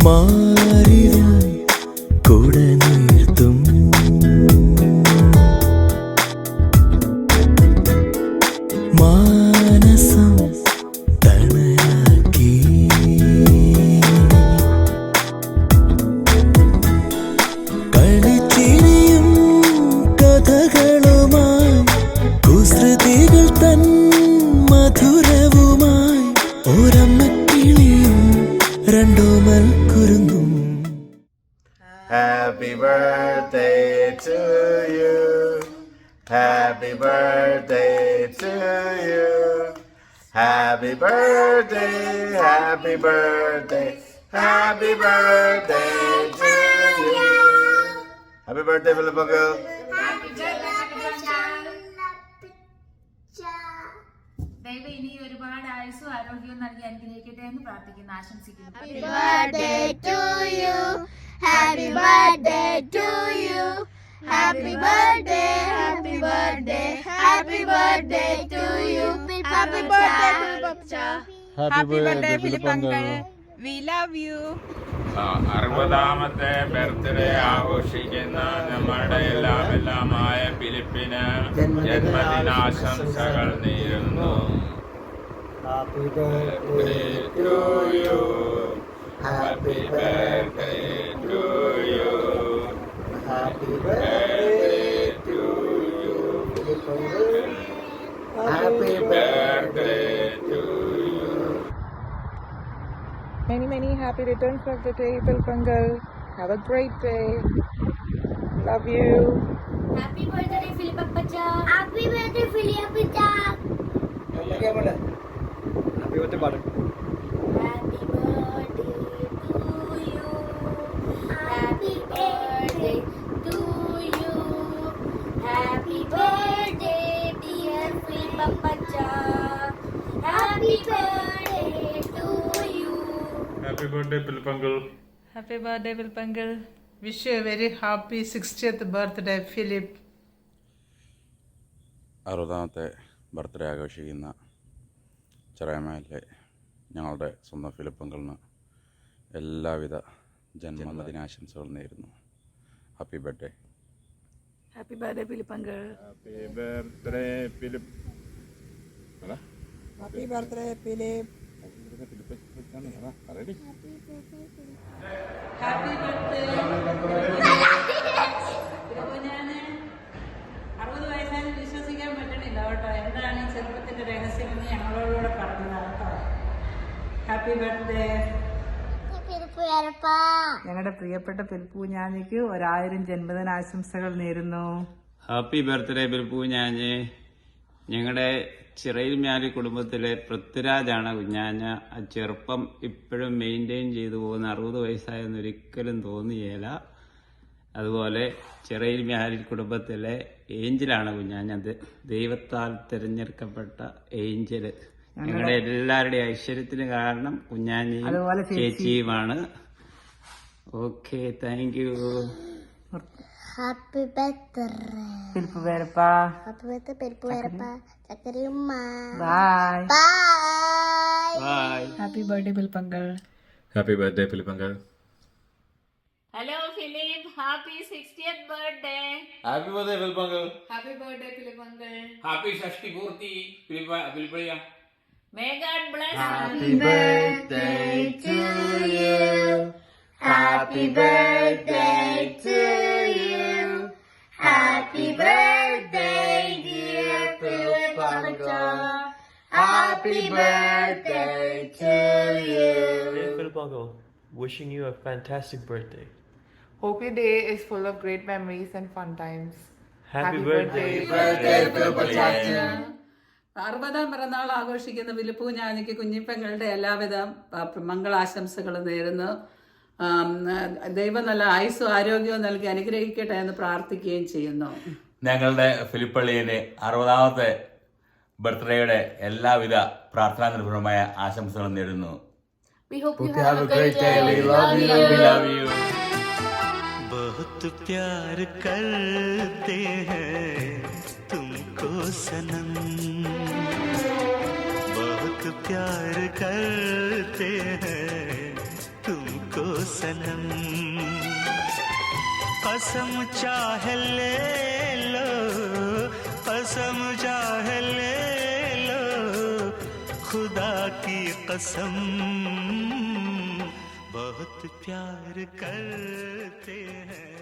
മാറിവിൽ കുട നീർത്തും മാനസം തണലാക്കി കളിച്ചിരിയും കഥകളുമായി കുസൃതികൾ തൻ മധുരവുമായി ഒരമ്മക്കിളിയും രണ്ടോമൽ കുരുന്നും. Happy birthday to you. Happy birthday to you. Happy birthday, happy birthday, happy birthday to you. Happy birthday, Philip Uncle. ദൈവം ഇനി ഒരുപാട് ആയുസ്സും ആരോഗ്യവും നൽകി അനുഗ്രഹിക്കട്ടെ എന്ന് പ്രാർത്ഥിക്കുന്നു, ആശംസിക്കുന്നു. Happy birthday to you. Happy birthday to you. Happy birthday, happy birthday, happy birthday to you. Happy birthday, Philip. Happy birthday, Philip Uncle. We love you. 60ാമത്തെ ബർത്ത്ഡേ ആഘോഷിക്കുന്ന നമ്മുടെ എല്ലാമായ ഫിലിപ്പിന് ജന്മദിനാശംസകൾ നേരുന്നു. Happy birthday to you. Happy birthday to you. Happy Birthday to you. Happy birthday to you. Many happy returns of the day, Philip Uncle. Have a great day. Love you. Happy birthday, Philip Appacha. Happy birthday, Philip Appacha. Happy birthday പാട്ട്. Happy birthday to you. Happy birthday to you. Happy birthday, dear Philip Appacha. Happy birthday to you. Happy birthday, Philip Uncle. Happy birthday, Philip Uncle. Wish you a very happy 60th birthday, Philip. 60ാമത്തെ birthday ആഘോഷിക്കുന്ന ചെറായ്മയിലെ ഞങ്ങളുടെ സ്വന്തം Philip അങ്കിളിന് എല്ലാവിധ ജന്മദിനാശംസകൾ നേരുന്നു. Happy birthday. Happy birthday, Philip Uncle. Happy birthday Philip. Happy birthday, Philip. Happy birthday. ഞാൻ 60 വയസ്സായി വിശ്വസിക്കാൻ പറ്റണില്ല കേട്ടോ. എന്താണ് ഈ ചെറുപ്പത്തിന്റെ രഹസ്യം എന്ന് ഞങ്ങളോടുകൂടെ പറഞ്ഞതാണ് കേട്ടോ. Happy birthday. ഞങ്ങളുടെ പ്രിയപ്പെട്ട പെൽപ്പൂഞ്ഞാഞ്ഞിക്ക് 1000 ജന്മദിനാശംസകൾ നേരുന്നു. ഹാപ്പി ബർത്ത്ഡേ പെൽപ്പൂഞ്ഞാഞ്ഞ്. ഞങ്ങളുടെ ചിറയിൽ മ്യാലി കുടുംബത്തിലെ പൃഥ്വിരാജാണ് കുഞ്ഞാഞ്ഞ. ആ ചെറുപ്പം ഇപ്പോഴും മെയിൻറ്റെയിൻ ചെയ്തു പോകുന്ന 60 വയസ്സായെന്ന് ഒരിക്കലും തോന്നിയേല. അതുപോലെ ചിറയിൽ മ്യാലി കുടുംബത്തിലെ ഏഞ്ചലാണ് കുഞ്ഞാഞ്ഞ. ദൈവത്താൽ തിരഞ്ഞെടുക്കപ്പെട്ട ഏഞ്ചല്. ഞങ്ങളുടെ എല്ലാവരുടെയും ഐശ്വര്യത്തിന് കാരണം കുഞ്ഞാഞ്ഞി ചേച്ചിയുമാണ്. Okay, thank you. Happy birthday പെൽപ്പു പേരപ്പ. ഹാപ്പി ബർത്ത്ഡേ പെൽപ്പു പേരപ്പ. ചക്കരയുമ്മ. Bye bye. ഹാപ്പി ബർത്ത്ഡേ പെൽപ്പ് uncle. Happy birthday Philip uncle. Hello Philip, happy 60th birthday. Happy birthday Philip uncle. Happy birthday Philip uncle. Happy ഷഷ്ടി പൂർത്തി ഫിലിപ്പളിയ. May God bless you. Happy birthday to you. Happy birthday to you. Happy birthday, dear Philip Uncle. Happy birthday to you. Dear Philip Uncle, wishing you a fantastic birthday. Hope your day is full of great memories and fun times. Happy birthday. Philip Uncle. 60ാം പിറന്നാൾ ആഘോഷിക്കുന്ന ഫിലിപ്പൂഞ്ഞാഞ്ഞിക്ക് കുഞ്ഞിപ്പെങ്ങളുടെ എല്ലാവിധ മംഗളാശംസകളും നേരുന്നു. ദൈവം നല്ല ആയുസ്സും ആരോഗ്യവും നൽകി അനുഗ്രഹിക്കട്ടെ എന്ന് പ്രാർത്ഥിക്കുകയും ചെയ്യുന്നു. ഞങ്ങളുടെ ഫിലിപ്പള്ളിയുടെ 60ാമത്തെ ബർത്ത്ഡേയുടെ എല്ലാവിധ പ്രാർത്ഥനാ നിർഭരമായ ആശംസകളും നേരുന്നു. We hope you have a great day. We love you. We love you. बहुत प्यार करते हैं तुमको सनम, बहुत प्यार करते हैं तुमको सनम, कसम चाहे ले लो, कसम चाहे ले लो, खुदा की कसम, बहुत प्यार करते हैं.